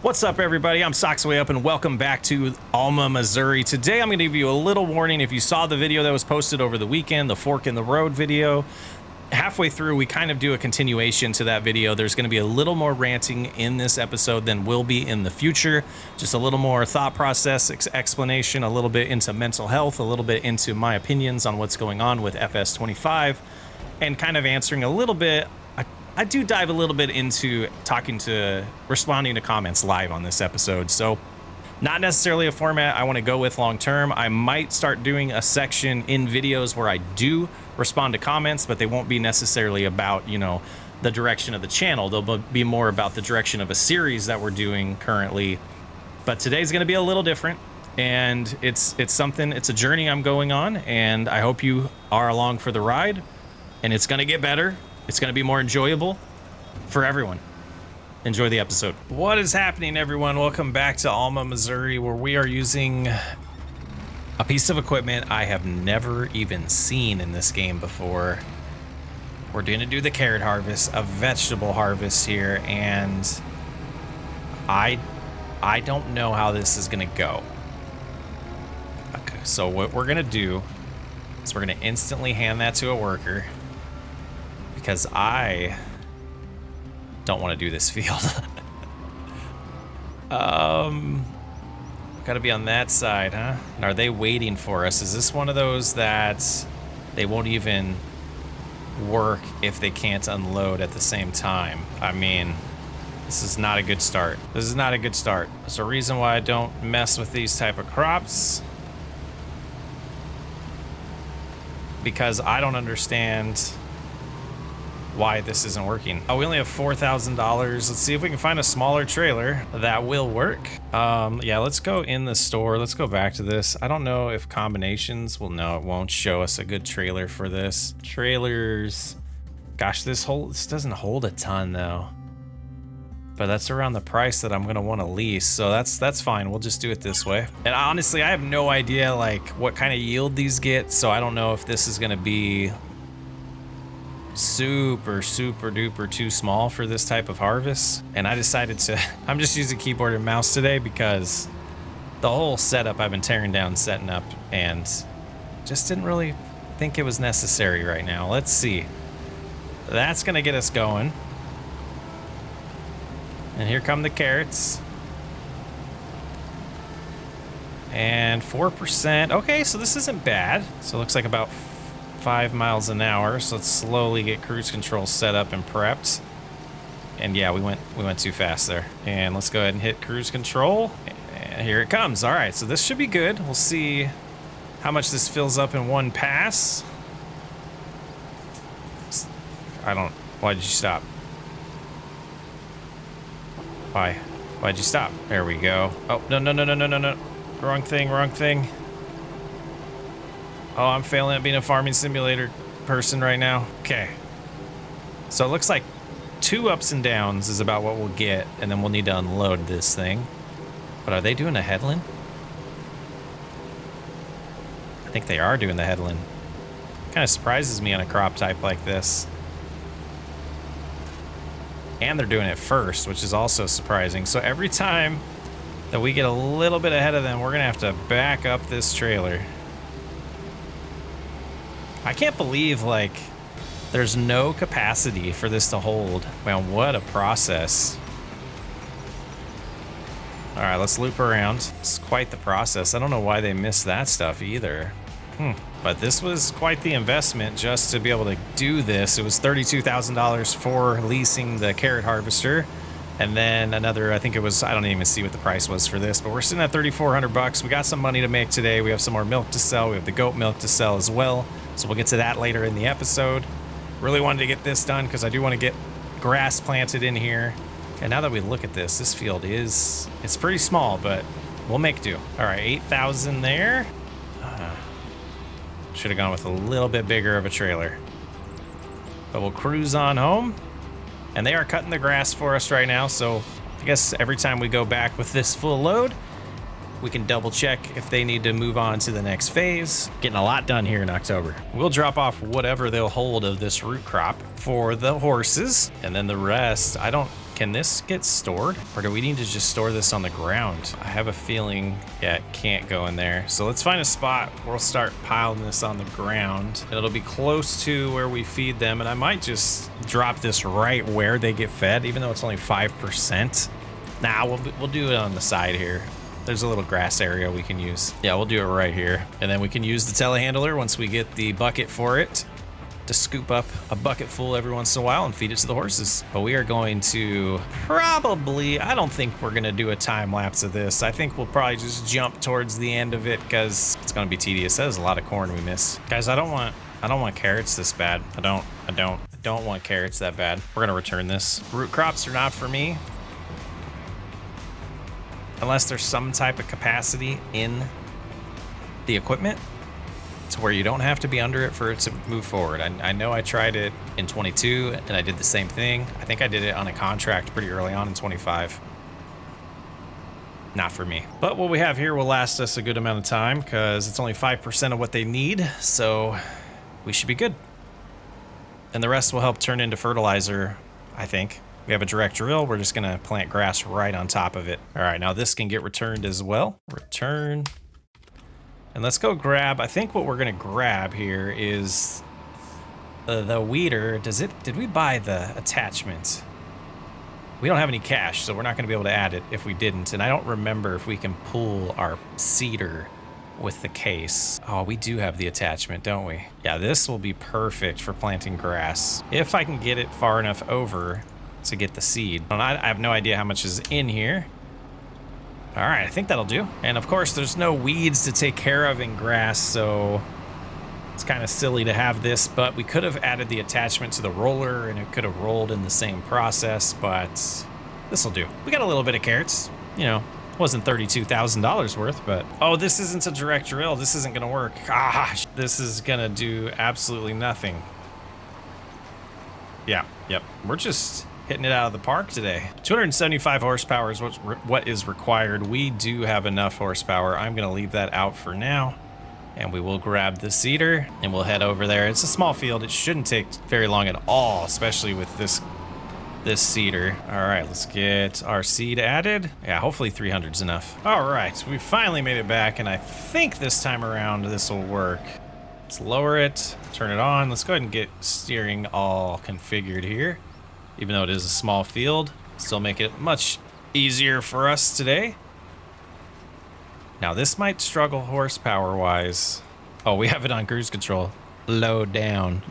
What's up, everybody? I'm Socksway Up, and welcome back to Alma, Missouri. Today, I'm going to give you a little warning. If you saw the video that was posted over the weekend, the Fork in the Road video, halfway through, we kind of do a continuation to that video. There's going to be a little more ranting in this episode than will be in the future. Just a little more thought process, explanation, a little bit into mental health, a little bit into my opinions on what's going on with FS25, and kind of answering a little bit. I do dive a little bit into responding to comments live on this episode. So not necessarily a format I want to go with long term. I might start doing a section in videos where I do respond to comments, but they won't be necessarily about, you know, the direction of the channel. They'll be more about the direction of a series that we're doing currently. But today's going to be a little different, and it's a journey I'm going on, and I hope you are along for the ride, and it's going to get better. It's going to be more enjoyable for everyone. Enjoy the episode. What is happening, everyone? Welcome back to Alma, Missouri, where we are using a piece of equipment I have never even seen in this game before. We're going to do the carrot harvest, a vegetable harvest here, and I don't know how this is going to go. Okay, so what we're going to do is we're going to instantly hand that to a worker, because I don't want to do this field. Gotta be on that side, huh? And are they waiting for us? Is this one of those that they won't even work if they can't unload at the same time? I mean, this is not a good start. This is not a good start. There's a reason why I don't mess with these type of crops, because I don't understand why this isn't working. Oh, we only have $4,000. Let's see if we can find a smaller trailer that will work. Yeah, let's go in the store. Let's go back to this. I don't know if combinations will. No, it won't show us a good trailer for this. Trailers. Gosh, this doesn't hold a ton though. But that's around the price that I'm gonna want to lease, so that's fine. We'll just do it this way. And honestly, I have no idea like what kind of yield these get, so I don't know if this is gonna be super duper too small for this type of harvest. And I decided I'm just using keyboard and mouse today because the whole setup I've been tearing down, setting up, and just didn't really think it was necessary right now. Let's see. That's gonna get us going. And here come the carrots. And 4%. Okay, so this isn't bad. So it looks like about 5 miles an hour. So let's slowly get cruise control set up and prepped. And yeah, we went too fast there. And let's go ahead and hit cruise control. And here it comes. All right, so this should be good. We'll see how much this fills up in one pass. Why did you stop? Why'd you stop? There we go. Oh, no. Wrong thing. Oh, I'm failing at being a farming simulator person right now. Okay. So it looks like 2 ups and downs is about what we'll get, and then we'll need to unload this thing. But are they doing a headland? I think they are doing the headland. Kind of surprises me on a crop type like this. And they're doing it first, which is also surprising. So every time that we get a little bit ahead of them, we're gonna have to back up this trailer. I can't believe, like, there's no capacity for this to hold. Man, what a process. All right, let's loop around. It's quite the process. I don't know why they missed that stuff either. But this was quite the investment just to be able to do this. It was $32,000 for leasing the carrot harvester. And then another, I think it was, I don't even see what the price was for this, but we're sitting at $3,400. We got some money to make today. We have some more milk to sell. We have the goat milk to sell as well. So we'll get to that later in the episode. Really wanted to get this done because I do want to get grass planted in here. And now that we look at this field it's pretty small, but we'll make do. All right, 8,000 there. Should have gone with a little bit bigger of a trailer. But we'll cruise on home. And they are cutting the grass for us right now, so I guess every time we go back with this full load, we can double check if they need to move on to the next phase. Getting a lot done here in October. We'll drop off whatever they'll hold of this root crop for the horses, and then the rest, I don't Can this get stored, or do we need to just store this on the ground? I have a feeling, yeah, it can't go in there. So let's find a spot. We'll start piling this on the ground, and it'll be close to where we feed them. And I might just drop this right where they get fed, even though it's only 5%. Nah, we'll do it on the side here. There's a little grass area we can use. Yeah, we'll do it right here. And then we can use the telehandler once we get the bucket for it to scoop up a bucket full every once in a while and feed it to the horses. But we are going to probably, I don't think we're gonna do a time lapse of this. I think we'll probably just jump towards the end of it because it's gonna be tedious. That is a lot of corn we miss. Guys, I don't want carrots this bad. I don't want carrots that bad. We're gonna return this. Root crops are not for me. Unless there's some type of capacity in the equipment to where you don't have to be under it for it to move forward. I know I tried it in 22 and I did the same thing. I think I did it on a contract pretty early on in 25. Not for me. But what we have here will last us a good amount of time because it's only 5% of what they need. So we should be good. And the rest will help turn into fertilizer, I think. We have a direct drill. We're just gonna plant grass right on top of it. All right, now this can get returned as well. Return. And let's go grab, I think what we're gonna grab here is the weeder. Did we buy the attachment? We don't have any cash, so we're not gonna be able to add it if we didn't. And I don't remember if we can pull our seeder with the case. Oh, we do have the attachment, don't we? Yeah, this will be perfect for planting grass. If I can get it far enough over to get the seed. And I have no idea how much is in here. All right, I think that'll do. And of course, there's no weeds to take care of in grass, so it's kind of silly to have this, but we could have added the attachment to the roller and it could have rolled in the same process, but this will do. We got a little bit of carrots, you know, wasn't $32,000 worth, but oh, this isn't a direct drill. This isn't gonna work. Gosh, this is gonna do absolutely nothing. Yeah, yep, we're just hitting it out of the park today. 275 horsepower is what is required. We do have enough horsepower. I'm gonna leave that out for now. And we will grab the seeder and we'll head over there. It's a small field. It shouldn't take very long at all, especially with this seeder. All right, let's get our seed added. Yeah, hopefully 300 is enough. All right, we finally made it back and I think this time around this will work. Let's lower it, turn it on. Let's go ahead and get steering all configured here. Even though it is a small field, still make it much easier for us today. Now this might struggle horsepower wise. Oh, we have it on cruise control. Low down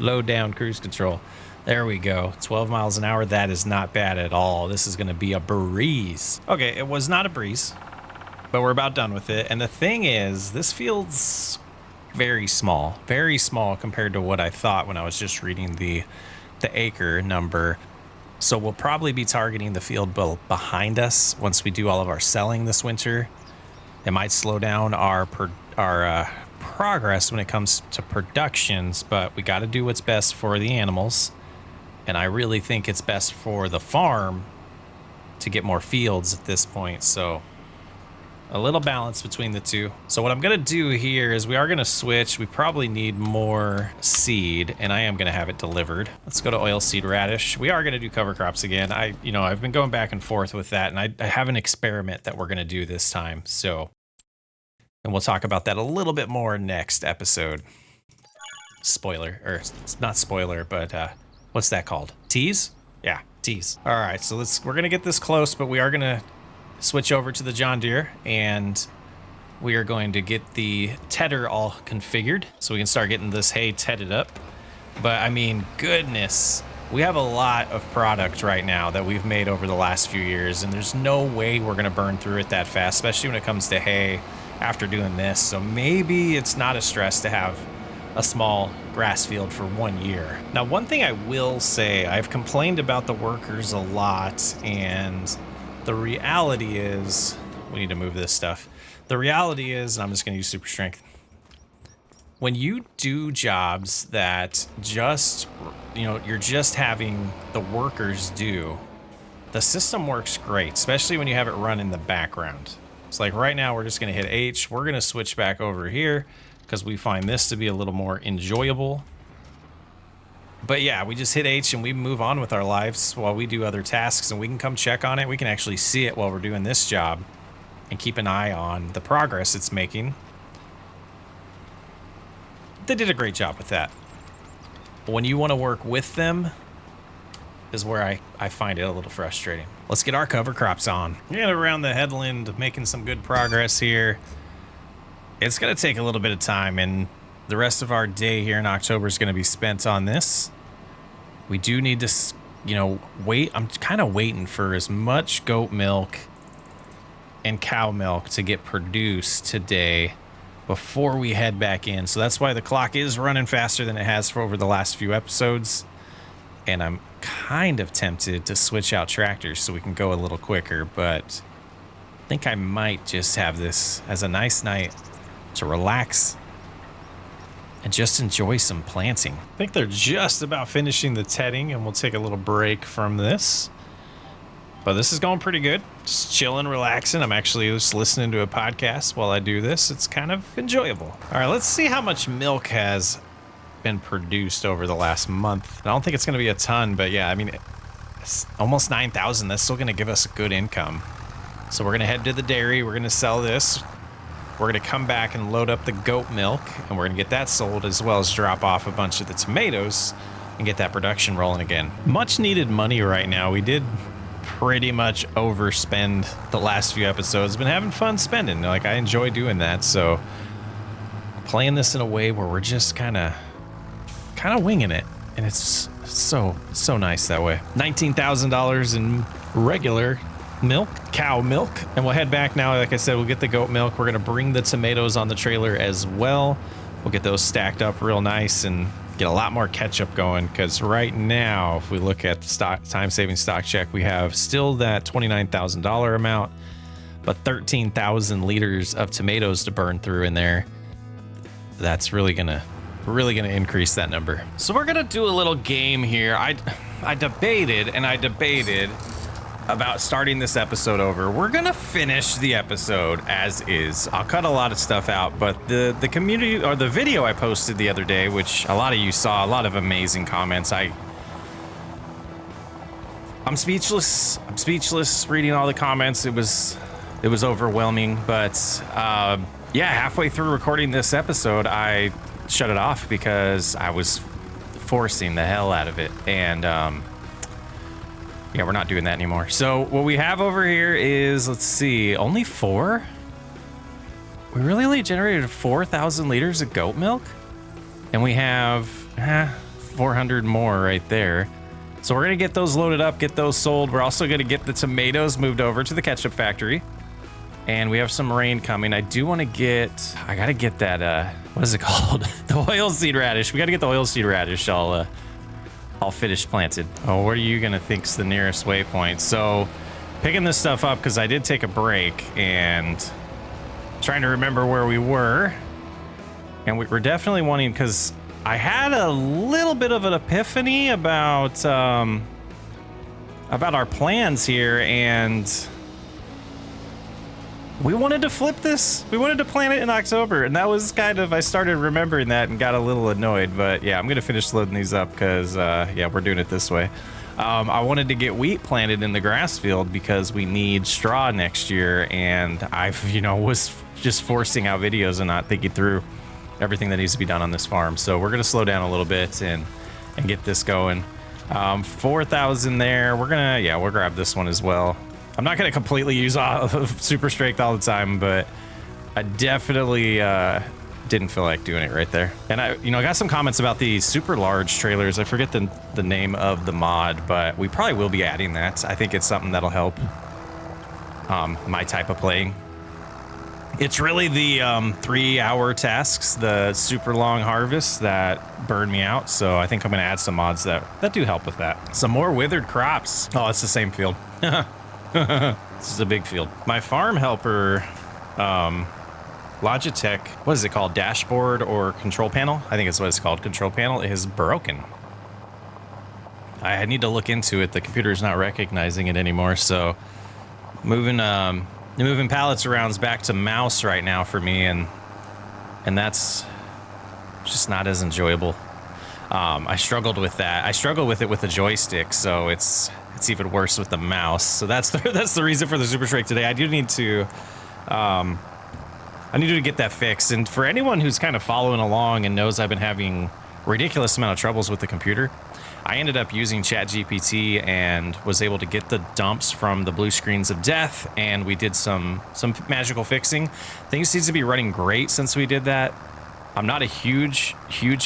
cruise control. There we go, 12 miles an hour. That is not bad at all. This is gonna be a breeze. Okay, it was not a breeze, but we're about done with it. And the thing is, this field's very small compared to what I thought when I was just reading the acre number. So we'll probably be targeting the field behind us once we do all of our selling this winter. It might slow down our progress when it comes to productions, but we got to do what's best for the animals. And I really think it's best for the farm to get more fields at this point. So a little balance between the two. So what I'm gonna do here is we are gonna switch. We probably need more seed and I am gonna have it delivered. Let's go to oilseed radish. We are gonna do cover crops again. I've been going back and forth with that and I have an experiment that we're gonna do this time. So, and we'll talk about that a little bit more next episode. Spoiler, or it's not spoiler, but what's that called? Tease? Yeah, tease. All right, so we're gonna get this close, but we are gonna switch over to the John Deere and we are going to get the tedder all configured so we can start getting this hay tedded up. But I mean, goodness, we have a lot of product right now that we've made over the last few years and there's no way we're gonna burn through it that fast, especially when it comes to hay after doing this. So maybe it's not a stress to have a small grass field for 1 year. Now, one thing I will say, I've complained about the workers a lot and the reality is, we need to move this stuff. The reality is, and I'm just gonna use super strength. When you do jobs that just, you're just having the workers do, the system works great, especially when you have it run in the background. It's like right now, we're just gonna hit H. We're gonna switch back over here because we find this to be a little more enjoyable. But yeah, we just hit H and we move on with our lives while we do other tasks, and we can come check on it. We can actually see it while we're doing this job and keep an eye on the progress it's making. They did a great job with that. But when you want to work with them is where I find it a little frustrating. Let's get our cover crops on. Get around the headland, making some good progress here. It's going to take a little bit of time, and the rest of our day here in October is going to be spent on this. We do need to, you know, wait. I'm kind of waiting for as much goat milk and cow milk to get produced today before we head back in. So that's why the clock is running faster than it has for over the last few episodes. And I'm kind of tempted to switch out tractors so we can go a little quicker, but I think I might just have this as a nice night to relax and just enjoy some planting. I think they're just about finishing the tedding, and we'll take a little break from this. But this is going pretty good. Just chilling, relaxing. I'm actually just listening to a podcast while I do this. It's kind of enjoyable. All right, let's see how much milk has been produced over the last month. I don't think it's going to be a ton, but yeah, I mean, it's almost 9,000. That's still going to give us a good income. So we're going to head to the dairy. We're going to sell this. We're going to come back and load up the goat milk, and we're going to get that sold, as well as drop off a bunch of the tomatoes and get that production rolling again. Much needed money right now. We did pretty much overspend the last few episodes. Been having fun spending. Like, I enjoy doing that. So playing this in a way where we're just kind of winging it, and it's so nice that way. $19,000 in regular milk, cow milk, and we'll head back now. Like I said, we'll get the goat milk. We're going to bring the tomatoes on the trailer as well. We'll get those stacked up real nice and get a lot more ketchup going, because right now, if we look at the stock time-saving stock check, we have still that $29,000 amount, but 13,000 liters of tomatoes to burn through in there. That's really gonna increase that number. So we're gonna do a little game here. I debated about starting this episode over. We're gonna finish the episode as is. I'll cut a lot of stuff out, but the community, or the video I posted the other day, which a lot of you saw, a lot of amazing comments. I'm speechless. I'm speechless reading all the comments. It was overwhelming, but yeah, halfway through recording this episode, I shut it off because I was forcing the hell out of it, and yeah, we're not doing that anymore. So what we have over here is, let's see, only 4? We really only generated 4,000 liters of goat milk, and we have 400 more right there. So we're gonna get those loaded up, get those sold. We're also gonna get the tomatoes moved over to the ketchup factory, and we have some rain coming. I gotta get that, what is it called? The oilseed radish. We gotta get the oilseed radish all finished planted. Oh, what are you gonna think's the nearest waypoint? So picking this stuff up, because I did take a break and trying to remember where we were, and we're definitely wanting, because I had a little bit of an epiphany about our plans here, and we wanted to flip this. We wanted to plant it in October, and that was kind of, I started remembering that and got a little annoyed. But yeah, I'm gonna finish loading these up because yeah, we're doing it this way. I wanted to get wheat planted in the grass field because we need straw next year, and I've, was just forcing out videos and not thinking through everything that needs to be done on this farm. So we're gonna slow down a little bit and get this going. 4,000 there. We'll grab this one as well. I'm not going to completely use super strength all the time, but I definitely didn't feel like doing it right there. And I got some comments about the super large trailers. I forget the name of the mod, but we probably will be adding that. I think it's something that'll help my type of playing. It's really the 3-hour tasks, the super long harvests that burn me out. So I think I'm going to add some mods that do help with that. Some more withered crops. Oh, it's the same field. This is a big field. My farm helper, Logitech, what is it called? Dashboard or control panel? I think it's what it's called. Control panel is broken. I need to look into it. The computer is not recognizing it anymore. So moving pallets around is back to mouse right now for me, and that's just not as enjoyable. I struggled with that. I struggled with it with the joystick, so it's even worse with the mouse. So that's the reason for the super strike today. I do need to get that fixed. And for anyone who's kind of following along and knows I've been having ridiculous amount of troubles with the computer, I ended up using ChatGPT and was able to get the dumps from the blue screens of death, and we did some magical fixing. Things seem to be running great since we did that. I'm not a huge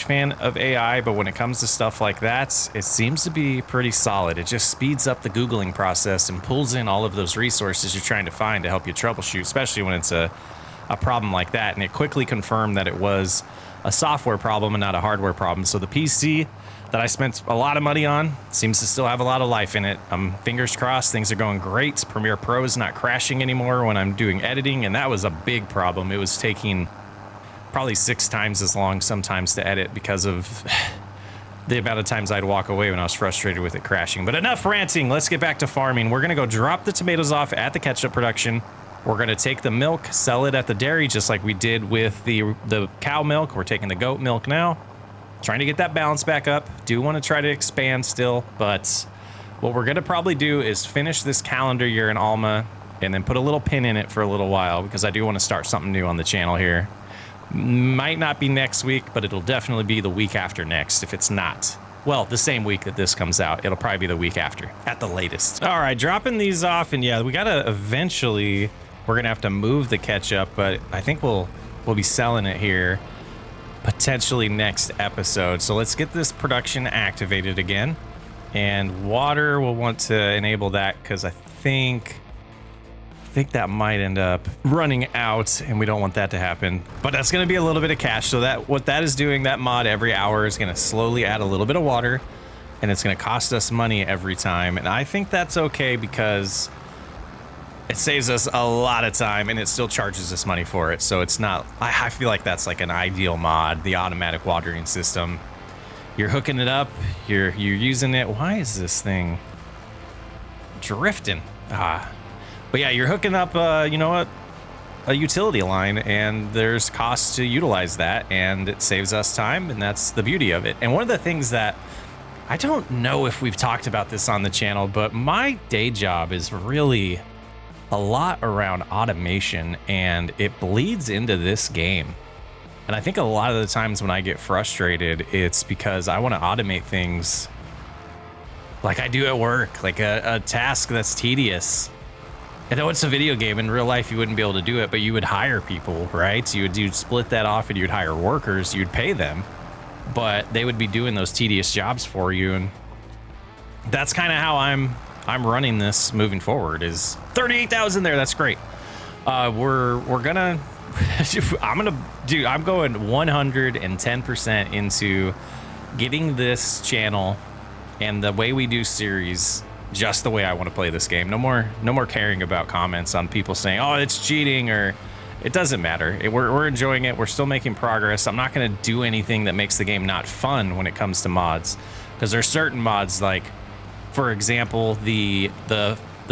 fan of AI, but when it comes to stuff like that, it seems to be pretty solid. It just speeds up the Googling process and pulls in all of those resources you're trying to find to help you troubleshoot, especially when it's a problem like that. And it quickly confirmed that it was a software problem and not a hardware problem. So the PC that I spent a lot of money on seems to still have a lot of life in it. Fingers crossed, things are going great. Premiere Pro is not crashing anymore when I'm doing editing, and that was a big problem. It was taking probably 6 times as long sometimes to edit because of the amount of times I'd walk away when I was frustrated with it crashing. But enough ranting, let's get back to farming. We're gonna go drop the tomatoes off at the ketchup production. We're gonna take the milk, sell it at the dairy, just like we did with the cow milk. We're taking the goat milk now. Trying to get that balance back up. Do want to try to expand still, but what we're gonna probably do is finish this calendar year in Alma and then put a little pin in it for a little while, because I do want to start something new on the channel here. Might not be next week, but it'll definitely be the week after next. If it's not, well, the same week that this comes out, it'll probably be the week after at the latest. All right, dropping these off, and yeah, we gotta eventually, we're gonna have to move the ketchup, but I think we'll be selling it here potentially next episode. So let's get this production activated again, and water, we'll want to enable that because I think that might end up running out, and we don't want that to happen. But that's going to be a little bit of cash. So that what that is doing, that mod every hour is going to slowly add a little bit of water, and it's going to cost us money every time. And I think that's okay because it saves us a lot of time, and it still charges us money for it. So it's not, I feel like that's like an ideal mod, the automatic watering system. You're hooking it up, you're using it. Why is this thing drifting? But yeah, you're hooking up, you know what, a utility line, and there's costs to utilize that, and it saves us time, and that's the beauty of it. And one of the things that, I don't know if we've talked about this on the channel, but my day job is really a lot around automation, and it bleeds into this game. And I think a lot of the times when I get frustrated, it's because I want to automate things like I do at work, like a task that's tedious. I know it's a video game. In real life, you wouldn't be able to do it, but you would hire people, right? You'd split that off, and you'd hire workers, you'd pay them, but they would be doing those tedious jobs for you. And that's kind of how I'm running this moving forward. Is 38,000 there. That's great. We're gonna, I'm going 110% into getting this channel and the way we do series just the way I want to play this game. No more caring about comments on people saying, oh, it's cheating, or it doesn't matter. We're enjoying it. We're still making progress. I'm not going to do anything that makes the game not fun when it comes to mods, because there's certain mods, like, for example, the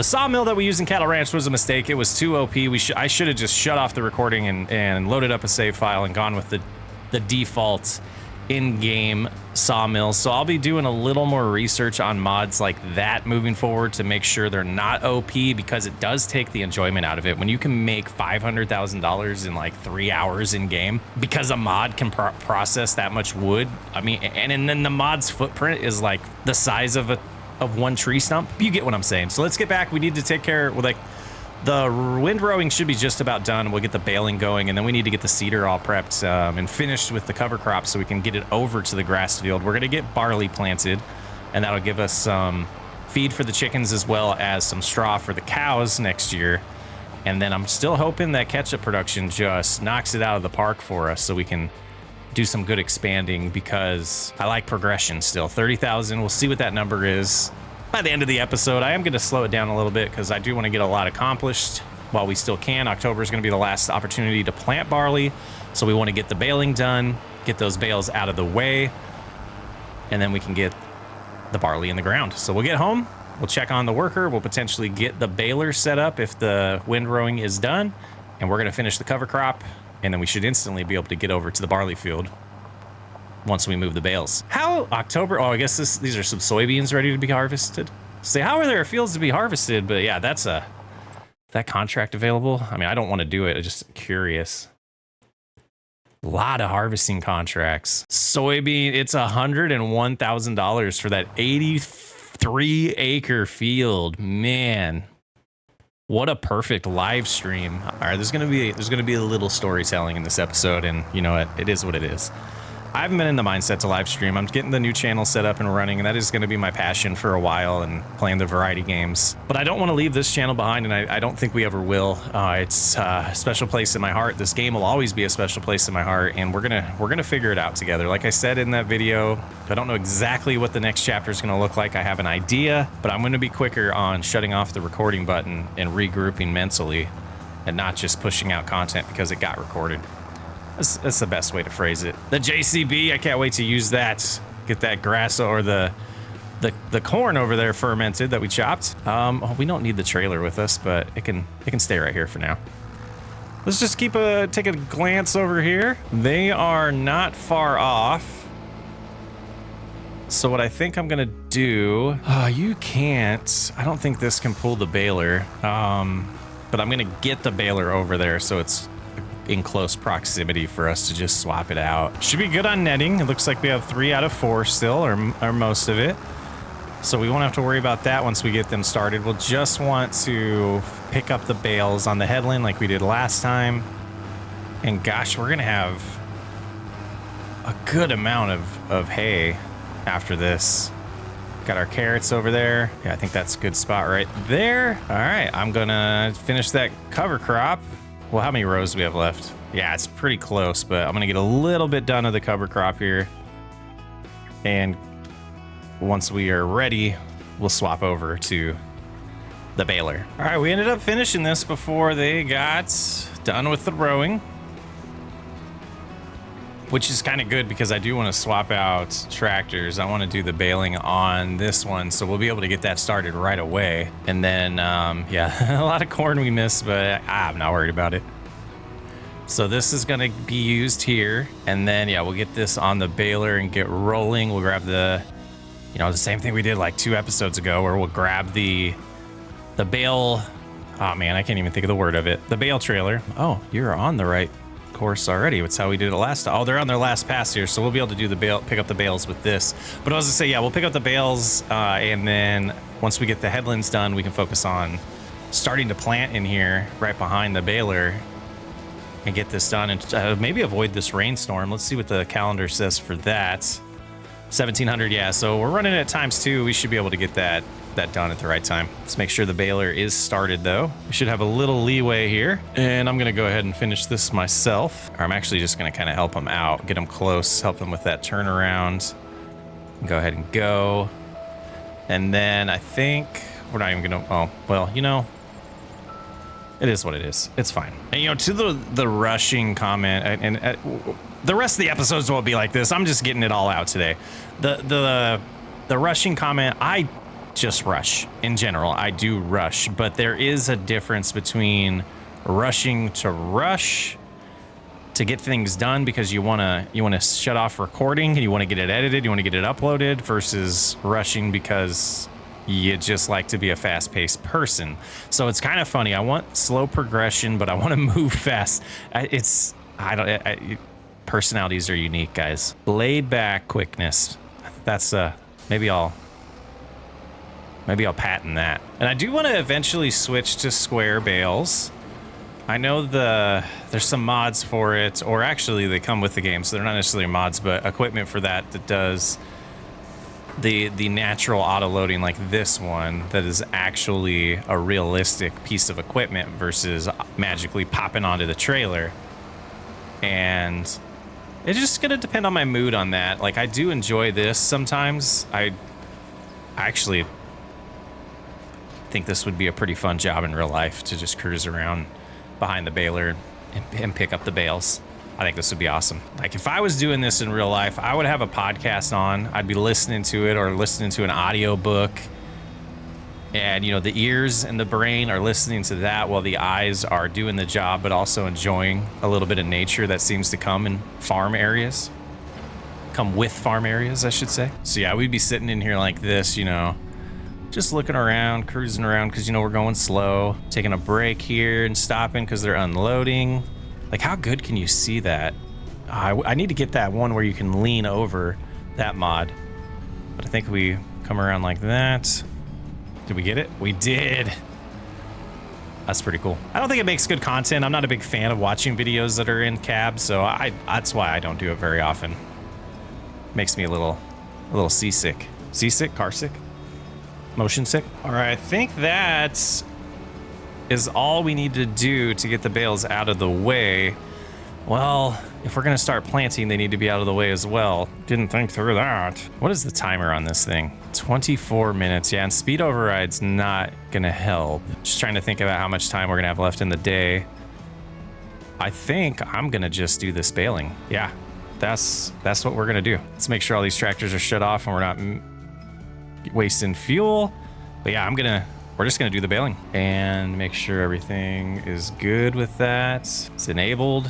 sawmill that we use in Cattle Ranch was a mistake. It was too OP. I should have just shut off the recording and loaded up a save file and gone with the default in-game sawmill. So I'll be doing a little more research on mods like that moving forward to make sure they're not OP, because it does take the enjoyment out of it. When you can make $500,000 in like 3 hours in game because a mod can process that much wood. I mean, and then the mod's footprint is like the size of one tree stump. You get what I'm saying. So let's get back. We need to take care with, like, the windrowing should be just about done. We'll get the baling going, and then we need to get the cedar all prepped and finished with the cover crop so we can get it over to the grass field. We're going to get barley planted, and that'll give us some feed for the chickens as well as some straw for the cows next year. And then I'm still hoping that ketchup production just knocks it out of the park for us so we can do some good expanding, because I like progression still. 30,000, we'll see what that number is by the end of the episode. I am going to slow it down a little bit because I do want to get a lot accomplished while we still can. October is going to be the last opportunity to plant barley, so we want to get the baling done, get those bales out of the way, and then we can get the barley in the ground. So we'll get home, we'll check on the worker, we'll potentially get the baler set up if the windrowing is done, and we're going to finish the cover crop, and then we should instantly be able to get over to the barley field. once we move the bales. How October? Oh, I guess these are some soybeans ready to be harvested. Say, how are there fields to be harvested? But yeah, that's that contract available. I mean, I don't want to do it. I'm just curious. A lot of harvesting contracts. Soybean, it's $101,000 for that 83-acre field. Man, what a perfect live stream. All right, there's gonna be a little storytelling in this episode, and you know what? It is what it is. I haven't been in the mindset to live stream. I'm getting the new channel set up and running, and that is going to be my passion for a while, and playing the variety games. But I don't want to leave this channel behind, and I don't think we ever will. It's a special place in my heart. This game will always be a special place in my heart, and we're gonna figure it out together. Like I said in that video, I don't know exactly what the next chapter is going to look like. I have an idea, but I'm going to be quicker on shutting off the recording button and regrouping mentally, and not just pushing out content because it got recorded. That's the best way to phrase it. The JCB, I can't wait to use that. Get that grass or the corn over there fermented that we chopped. We don't need the trailer with us, but it can stay right here for now. Let's just take a glance over here. They are not far off. So what I think I'm gonna do, you can't, I don't think this can pull the baler. But I'm gonna get the baler over there so it's in close proximity for us to just swap it out. Should be good on netting. It looks like we have 3 out of 4 still, or most of it. So we won't have to worry about that once we get them started. We'll just want to pick up the bales on the headland like we did last time. And gosh, we're gonna have a good amount of hay after this. Got our carrots over there. Yeah, I think that's a good spot right there. All right, I'm gonna finish that cover crop. Well, how many rows do we have left? Yeah, it's pretty close, but I'm gonna get a little bit done of the cover crop here. And once we are ready, we'll swap over to the baler. All right, we ended up finishing this before they got done with the rowing, which is kind of good because I do want to swap out tractors. I want to do the baling on this one, so we'll be able to get that started right away. And then, yeah, a lot of corn we missed, but I'm not worried about it. So this is going to be used here, and then, yeah, we'll get this on the baler and get rolling. We'll grab the same thing we did like 2 episodes ago, where we'll grab the bale. Oh man, I can't even think of the word of it. The bale trailer. Oh, you're on the right course already. It's how we did it last time. Oh, they're on their last pass here, so we'll be able to do the pick up the bales with this. But I was gonna say, yeah, we'll pick up the bales, and then once we get the headlands done, we can focus on starting to plant in here right behind the baler and get this done, and maybe avoid this rainstorm. Let's see what the calendar says for that. 1700, yeah, so we're running at ×2. We should be able to get that done at the right time. Let's make sure the baler is started though. We should have a little leeway here, and I'm gonna go ahead and finish this myself. Or I'm actually just gonna kind of help them out, get them close, help them with that turnaround. Go ahead and go. And then I think we're not even gonna, oh, well, you know, it is what it is. It's fine. And, you know, to the rushing comment, and the rest of the episodes won't be like this. I'm just getting it all out today. The rushing comment, I just rush in general. I do rush, but there is a difference between rushing to rush to get things done because you want to shut off recording and you want to get it edited, you want to get it uploaded, versus rushing because you just like to be a fast-paced person. So it's kind of funny. I want slow progression, but I want to move fast. Personalities are unique, guys. Laid back quickness. That's maybe I'll patent that. And I do want to eventually switch to square bales. I know there's some mods for it, or actually they come with the game, so they're not necessarily mods, but equipment for that does the natural auto loading like this one, that is actually a realistic piece of equipment versus magically popping onto the trailer. And it's just gonna depend on my mood on that. Like, I do enjoy this sometimes. I actually think this would be a pretty fun job in real life, to just cruise around behind the baler and pick up the bales. I think this would be awesome. Like, if I was doing this in real life, I would have a podcast on. I'd be listening to it, or listening to an audio book. And, you know, the ears and the brain are listening to that while the eyes are doing the job, but also enjoying a little bit of nature that seems to come in farm areas. come with farm areas, I should say. So yeah, we'd be sitting in here like this, you know, just looking around, cruising around, because, you know, we're going slow, taking a break here and stopping because they're unloading. Like, how good can you see that? I need to get that one where you can lean over, that mod. But I think we come around like that. Did we get it? We did. That's pretty cool. I don't think it makes good content. I'm not a big fan of watching videos that are in cab, so that's why I don't do it very often. Makes me a little seasick. Seasick? Car sick? Motion sick? All right, I think that is all we need to do to get the bales out of the way. Well, if we're gonna start planting, they need to be out of the way as well. Didn't think through that. What is the timer on this thing? 24 minutes. Yeah, and speed override's not gonna help. Just trying to think about how much time we're gonna have left in the day. I think I'm gonna just do this baling. Yeah, that's what we're gonna do. Let's make sure all these tractors are shut off and we're not wasting fuel. But yeah, we're just gonna do the baling and make sure everything is good with that. It's enabled.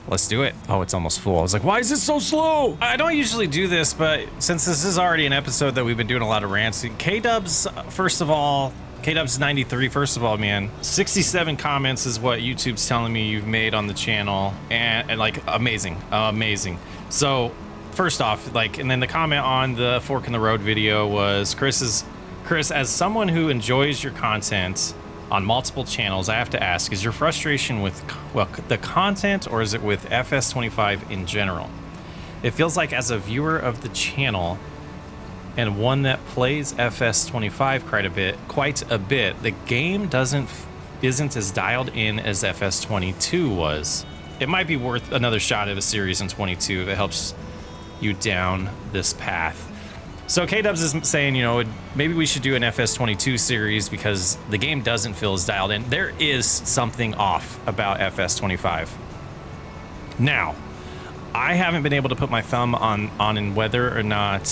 Let's do it. Oh, it's almost full. I was like, why is it so slow? I don't usually do this, but since this is already an episode that we've been doing a lot of rants, K-Dubs, first of all, K-Dubs 93, first of all, man, 67 comments is what YouTube's telling me you've made on the channel, and like, amazing. So, first off, like, and then the comment on the Fork in the Road video was, Chris, as someone who enjoys your content on multiple channels, I have to ask, is your frustration with the content, or is it with FS25 in general? It feels like, as a viewer of the channel and one that plays FS25 quite a bit, the game isn't as dialed in as FS22 was. It might be worth another shot at a series in 22 if it helps you down this path. So K-Dubs is saying, you know, maybe we should do an FS22 series because the game doesn't feel as dialed in. There is something off about FS25. Now, I haven't been able to put my thumb on whether or not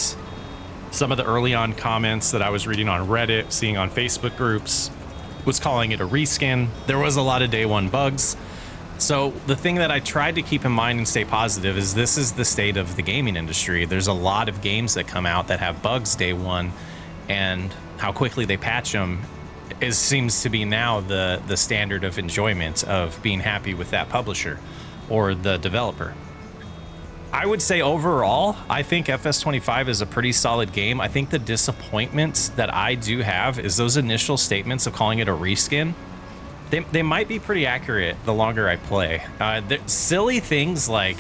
some of the early on comments that I was reading on Reddit, seeing on Facebook groups, was calling it a reskin. There was a lot of day one bugs. So the thing that I tried to keep in mind and stay positive is this is the state of the gaming industry. There's a lot of games that come out that have bugs day one, and how quickly they patch them seems to be now the standard of enjoyment of being happy with that publisher or the developer. I would say overall, I think FS25 is a pretty solid game. I think the disappointment that I do have is those initial statements of calling it a reskin. They might be pretty accurate the longer I play. Silly things like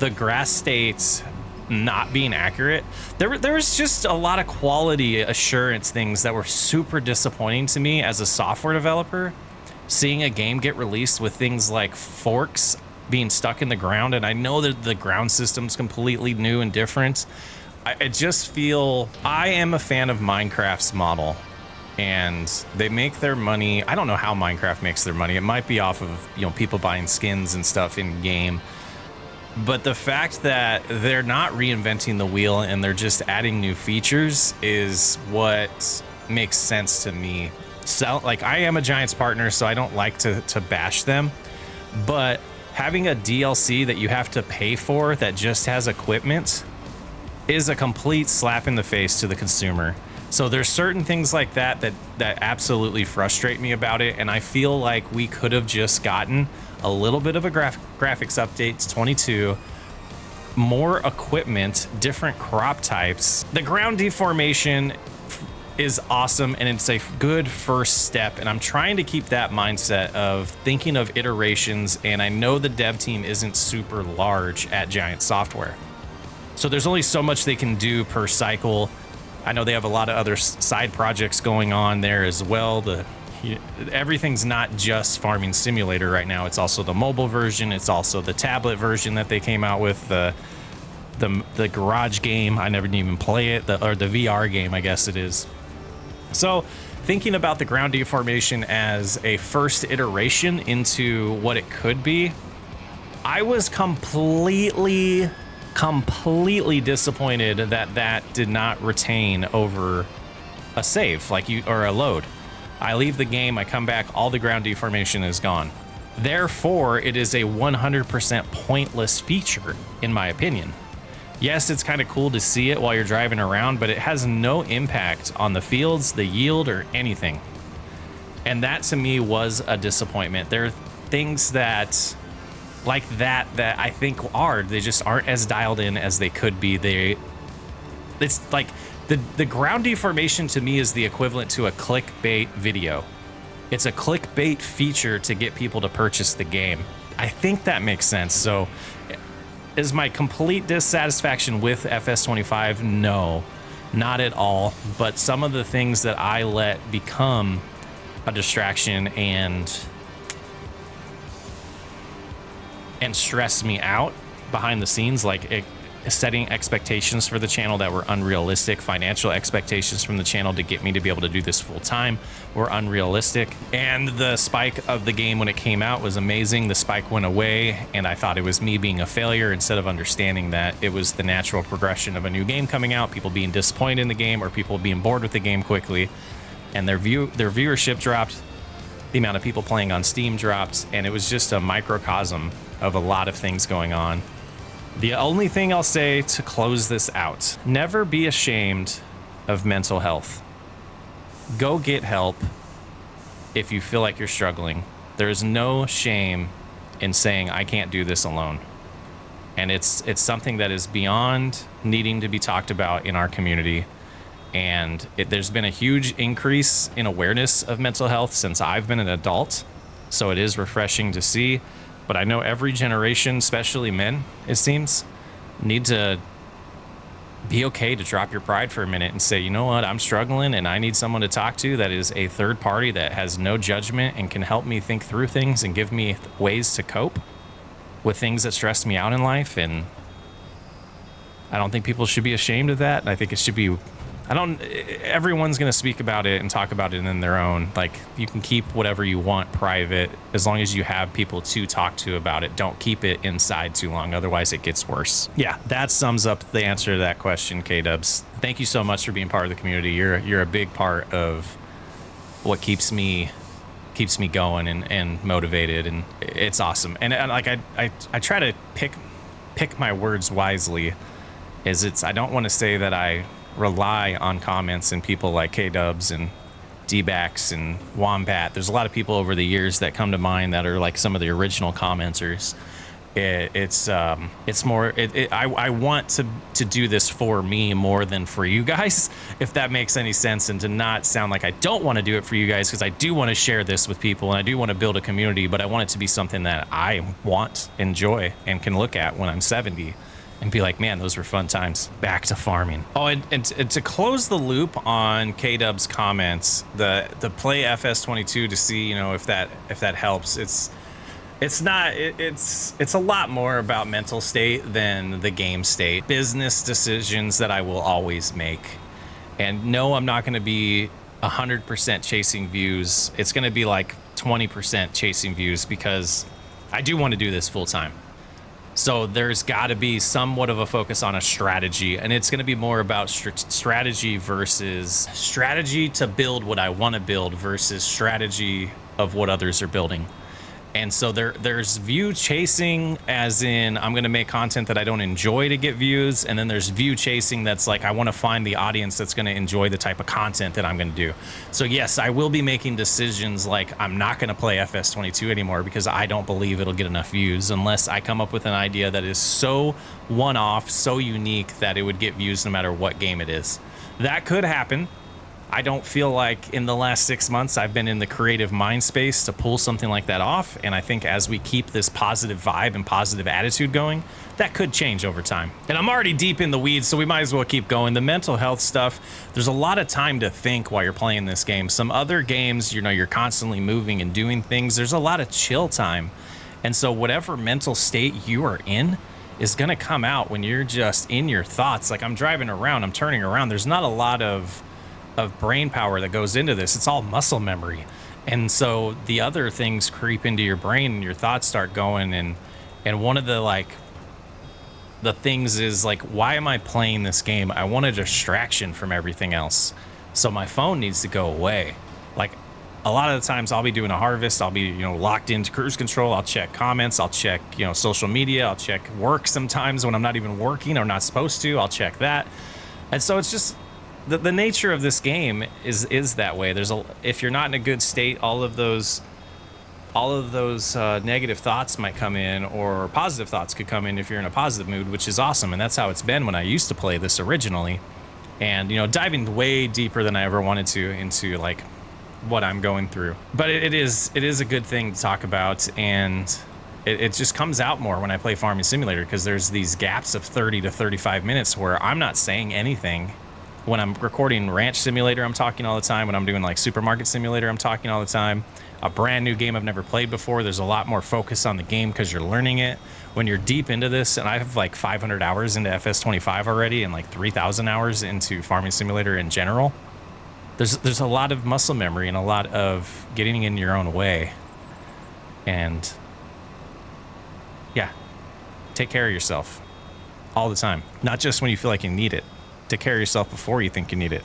the grass state not being accurate. There was just a lot of quality assurance things that were super disappointing to me as a software developer. Seeing a game get released with things like forks being stuck in the ground, and I know that the ground system's completely new and different. I just feel I am a fan of Minecraft's model. And they make their money. I don't know how Minecraft makes their money. It might be off of, you know, people buying skins and stuff in game. But the fact that they're not reinventing the wheel and they're just adding new features is what makes sense to me. So, like, I am a Giants partner, so I don't like to bash them. But having a DLC that you have to pay for that just has equipment is a complete slap in the face to the consumer. So there's certain things like that absolutely frustrate me about it, and I feel like we could have just gotten a little bit of a graphics update to 22, more equipment, different crop types. The ground deformation is awesome, and it's a good first step, and I'm trying to keep that mindset of thinking of iterations, and I know the dev team isn't super large at Giant Software. So there's only so much they can do per cycle. I know they have a lot of other side projects going on there as well. Everything's not just Farming Simulator right now. It's also the mobile version. It's also the tablet version that they came out with, the garage game. I never didn't even play it, or the VR game, I guess it is. So thinking about the ground deformation as a first iteration into what it could be, I was completely disappointed that did not retain over a save or a load. I leave the game, I come back, all the ground deformation is gone. Therefore, it is a 100% pointless feature, in my opinion. Yes, it's kind of cool to see it while you're driving around, but it has no impact on the fields, the yield, or anything. And that to me was a disappointment. There are things that like that I think they just aren't as dialed in as they could be. It's like the ground deformation to me is the equivalent to a clickbait video. It's a clickbait feature to get people to purchase the game. I think that makes sense. So is my complete dissatisfaction with FS25? No, not at all. But some of the things that I let become a distraction and stress me out behind the scenes, like setting expectations for the channel that were unrealistic, financial expectations from the channel to get me to be able to do this full time were unrealistic. And the spike of the game when it came out was amazing. The spike went away and I thought it was me being a failure instead of understanding that it was the natural progression of a new game coming out, people being disappointed in the game or people being bored with the game quickly, and their viewership dropped, the amount of people playing on Steam dropped, and it was just a microcosm of a lot of things going on. The only thing I'll say to close this out, never be ashamed of mental health. Go get help if you feel like you're struggling. There is no shame in saying, I can't do this alone. And it's something that is beyond needing to be talked about in our community. And there's been a huge increase in awareness of mental health since I've been an adult. So it is refreshing to see. But I know every generation, especially men, it seems, need to be okay to drop your pride for a minute and say, you know what, I'm struggling and I need someone to talk to that is a third party that has no judgment and can help me think through things and give me ways to cope with things that stress me out in life. And I don't think people should be ashamed of that. I think it should be, everyone's going to speak about it and talk about it in their own. Like, you can keep whatever you want private as long as you have people to talk to about it. Don't keep it inside too long, otherwise it gets worse. Yeah, that sums up the answer to that question, K-Dubs. Thank you so much for being part of the community. You're a big part of what keeps me going and motivated, and it's awesome. And like I try to pick my words wisely. I don't want to say that I rely on comments and people like K-Dubs and D-Backs and Wombat. There's a lot of people over the years that come to mind that are like some of the original commenters. It's more, I want to do this for me more than for you guys, if that makes any sense, and to not sound like I don't want to do it for you guys, because I do want to share this with people and I do want to build a community, but I want it to be something that I want, enjoy, and can look at when I'm 70 and be like, man, those were fun times. Back to farming. Oh, and to close the loop on K-Dub's comments, the play FS22 to see, you know, if that helps. It's a lot more about mental state than the game state. Business decisions that I will always make. And no, I'm not going to be 100% chasing views. It's going to be like 20% chasing views because I do want to do this full time. So there's got to be somewhat of a focus on a strategy, and it's going to be more about strategy to build what I want to build versus strategy of what others are building. And so there's view chasing, as in I'm going to make content that I don't enjoy to get views. And then there's view chasing that's like I want to find the audience that's going to enjoy the type of content that I'm going to do. So yes, I will be making decisions like I'm not going to play FS22 anymore because I don't believe it'll get enough views unless I come up with an idea that is so one-off, so unique that it would get views no matter what game it is. That could happen. I don't feel like in the last 6 months I've been in the creative mind space to pull something like that off. And I think as we keep this positive vibe and positive attitude going, that could change over time. And I'm already deep in the weeds, so we might as well keep going. The mental health stuff, there's a lot of time to think while you're playing this game. Some other games, you know, you're constantly moving and doing things. There's a lot of chill time. And so whatever mental state you are in is going to come out when you're just in your thoughts. Like I'm driving around, I'm turning around. There's not a lot of brain power that goes into this. It's all muscle memory. And so the other things creep into your brain and your thoughts start going. And one of the things is like, why am I playing this game? I want a distraction from everything else. So my phone needs to go away. Like a lot of the times I'll be doing a harvest. I'll be, you know, locked into cruise control. I'll check comments. I'll check, you know, social media. I'll check work sometimes when I'm not even working or not supposed to. I'll check that. And so it's just the nature of this game is that way. If you're not in a good state, all of those negative thoughts might come in, or positive thoughts could come in if you're in a positive mood, which is awesome. And that's how it's been when I used to play this originally. And, you know, diving way deeper than I ever wanted to into like what I'm going through. But it is a good thing to talk about, and it just comes out more when I play Farming Simulator, because there's these gaps of 30 to 35 minutes where I'm not saying anything. When I'm recording Ranch Simulator, I'm talking all the time. When I'm doing like Supermarket Simulator, I'm talking all the time. A brand new game I've never played before, there's a lot more focus on the game because you're learning it. When you're deep into this, and I have like 500 hours into FS25 already, and like 3,000 hours into Farming Simulator in general, there's a lot of muscle memory and a lot of getting in your own way. And yeah, take care of yourself all the time, not just when you feel like you need it. Take care of yourself before you think you need it.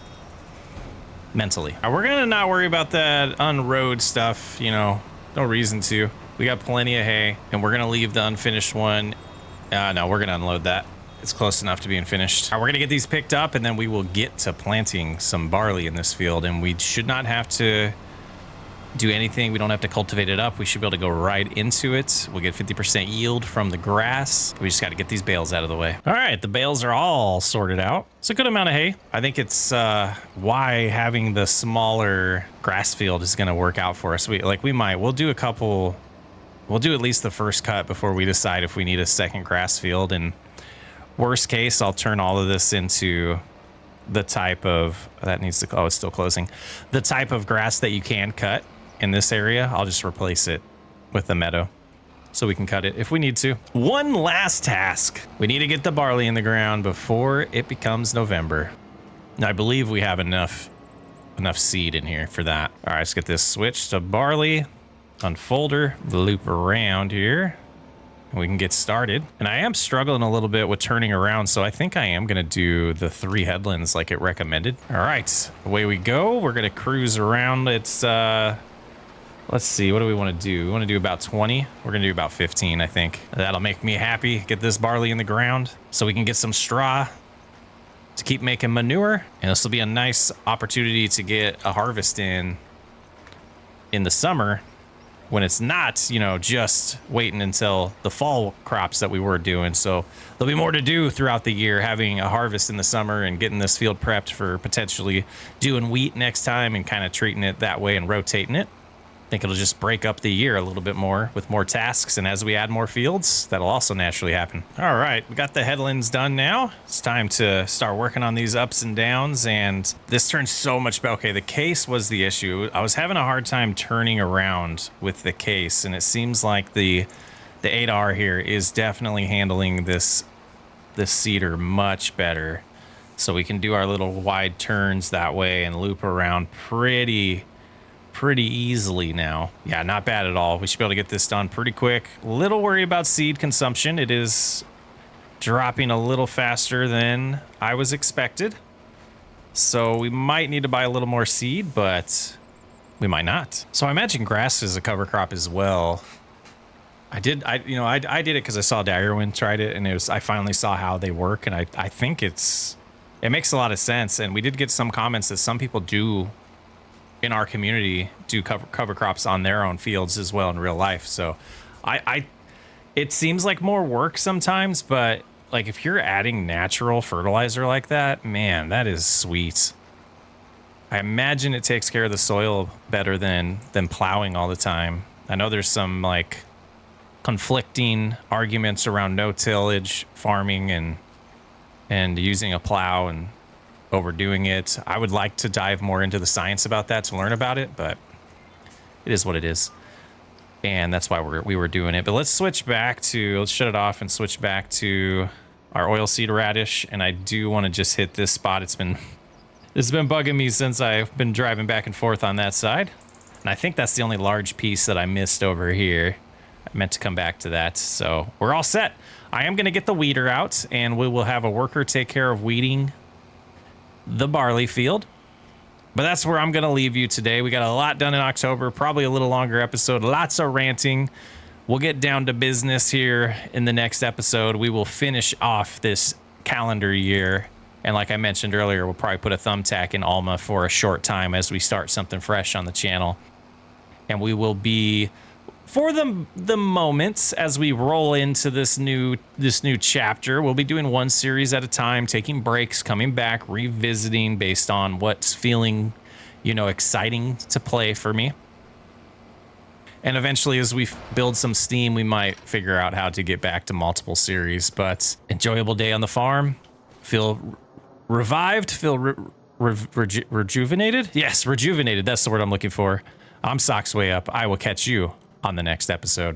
Mentally. We're gonna not worry about that unroad stuff, you know, no reason to. We got plenty of hay, and we're gonna leave the unfinished one. No, we're gonna unload that. It's close enough to being finished. We're gonna get these picked up, and then we will get to planting some barley in this field, and we should not have to do anything. We don't have to cultivate it up. We should be able to go right into it. We'll get 50% yield from the grass. We just got to get these bales out of the way. All right, the bales are all sorted out. It's a good amount of hay. I think it's why having the smaller grass field is going to work out for us. We'll do a couple. We'll do at least the first cut before we decide if we need a second grass field. And worst case, I'll turn all of this into the type of, it's still closing. The type of grass that you can cut in this area. I'll just replace it with the meadow so we can cut it if we need to. One last task. We need to get the barley in the ground before it becomes November. Now, I believe we have enough seed in here for that. All right, let's get this switched to barley. Unfolder, loop around here. We can get started. And I am struggling a little bit with turning around, so I think I am going to do the 3 headlands like it recommended. All right, away we go. We're going to cruise around. It's let's see, what do we want to do? We want to do about 20. We're going to do about 15, I think. That'll make me happy. Get this barley in the ground so we can get some straw to keep making manure. And this will be a nice opportunity to get a harvest in the summer when it's not, you know, just waiting until the fall crops that we were doing. So there'll be more to do throughout the year, having a harvest in the summer and getting this field prepped for potentially doing wheat next time and kind of treating it that way and rotating it. I think it'll just break up the year a little bit more with more tasks, and as we add more fields, that'll also naturally happen. All right, we got the headlands done now. It's time to start working on these ups and downs, and this turns so much better. Okay, the case was the issue. I was having a hard time turning around with the case, and it seems like the 8R here is definitely handling this seeder much better. So we can do our little wide turns that way and loop around pretty easily now. Yeah, not bad at all. We should be able to get this done pretty quick. Little worry about seed consumption. It is dropping a little faster than I was expected. So we might need to buy a little more seed, but we might not. So I imagine grass is a cover crop as well. I did it because I saw Darwin tried it, and I finally saw how they work, and I think it makes a lot of sense. And we did get some comments that some people do in our community do cover crops on their own fields as well in real life. So it seems like more work sometimes, but like if you're adding natural fertilizer like that, man, that is sweet. I imagine it takes care of the soil better than plowing all the time. I know there's some like conflicting arguments around no tillage farming and using a plow and overdoing it. I would like to dive more into the science about that to learn about it, but it is what it is. And that's why we were doing it. But let's shut it off and switch back to our oilseed radish. And I do want to just hit this spot. It's been bugging me since I've been driving back and forth on that side. And I think that's the only large piece that I missed over here. I meant to come back to that. So we're all set. I am going to get the weeder out, and we will have a worker take care of weeding the barley field. But that's where I'm going to leave you today. We got a lot done in October, probably a little longer episode, lots of ranting. We'll get down to business here in the next episode. We will finish off this calendar year. And like I mentioned earlier, we'll probably put a thumbtack in Alma for a short time as we start something fresh on the channel. And we will be, for the moments as we roll into this new chapter, we'll be doing one series at a time, taking breaks, coming back, revisiting based on what's feeling, exciting to play for me. And eventually, as we build some steam, we might figure out how to get back to multiple series. But enjoyable day on the farm. Feel revived, feel rejuvenated. Yes, rejuvenated. That's the word I'm looking for. I'm Socks Way Up. I will catch you on the next episode.